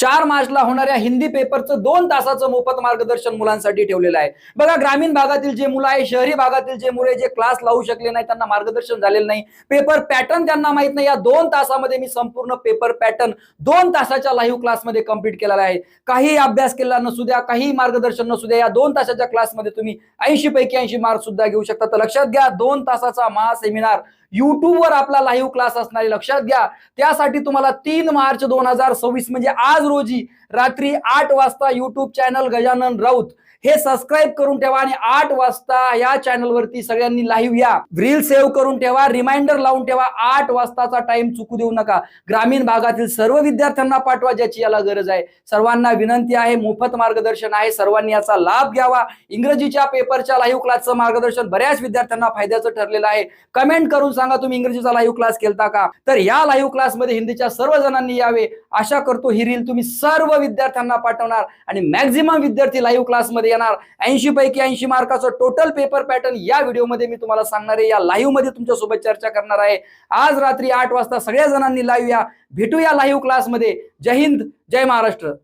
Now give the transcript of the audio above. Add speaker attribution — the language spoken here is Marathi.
Speaker 1: 4 मार्चला होणाऱ्या हिंदी पेपरचं 2 तासाचं मोफत मार्गदर्शन मुलांसाठी ठेवलेलं आहे। बघा, ग्रामीण भागातील जे मुलं आहे, शहरी भागातील जे मुले जे क्लास लावू शकले नाही, त्यांना मार्गदर्शन झालेलं नाही, पेपर पॅटर्न त्यांना माहित नाही, या 2 तासामध्ये मी संपूर्ण पेपर पॅटर्न 2 तासाच्या लाईव्ह क्लासमध्ये कंप्लीट केलेला आहे। काही अभ्यास केला नसू द्या, काही मार्गदर्शन नसू द्या, या 2 तासाच्या क्लासमध्ये तुम्ही 80 पैकी 80 मार्क सुद्धा घेऊ शकता। तर लक्षात घ्या, 2 तासाचा महा सेमिनार युट्यूबवर आपला लाईव्ह क्लास असणार आहे, लक्षात घ्या। त्यासाठी तुम्हाला 3 मार्च 2026 म्हणजे आज रोजी रात्री 8 वाजता युट्यूब चॅनल गजानन राऊत हे सबस्क्राइब करून ठेवा आणि 8 वाजता या चॅनलवरती सगळ्यांनी लाईव्ह या। रील सेव्ह करून ठेवा, रिमाइंडर लावून ठेवा, 8 वाजताचा टाइम चुकू देऊ नका। ग्रामीण भागातील सर्व विद्यार्थ्यांना पाठवा ज्याची याला गरज आहे। सर्वांना विनंती आहे, मोफत मार्गदर्शन आहे, सर्वांनी याचा लाभ घ्यावा। इंग्रजीच्या पेपरच्या लाईव्ह क्लासचं मार्गदर्शन बऱ्याच विद्यार्थ्यांना फायद्याचं ठरलेलं आहे। कमेंट करून सांगा तुम्ही इंग्रजीचा लाईव्ह क्लास केलता का। तर या लाईव्ह क्लासमध्ये हिंदीच्या सर्व जणांनी यावे, आशा करतो ही रील तुम्ही सर्व विद्यार्थ्यांना पाठवणार आणि मॅक्झिमम विद्यार्थी लाईव्ह क्लासमध्ये येणार। 80 पैकी 80 मार्काचं टोटल पेपर पॅटर्न या व्हिडिओमध्ये मी तुम्हाला सांगणार आहे, या लाईव्ह मध्ये तुमच्या सोबत चर्चा करणार आहे। आज रात्री 8 वाजता सगळ्या जणांनी लाईव्ह या, भेटूया लाईव्ह क्लासमध्ये। जय हिंद, जय महाराष्ट्र।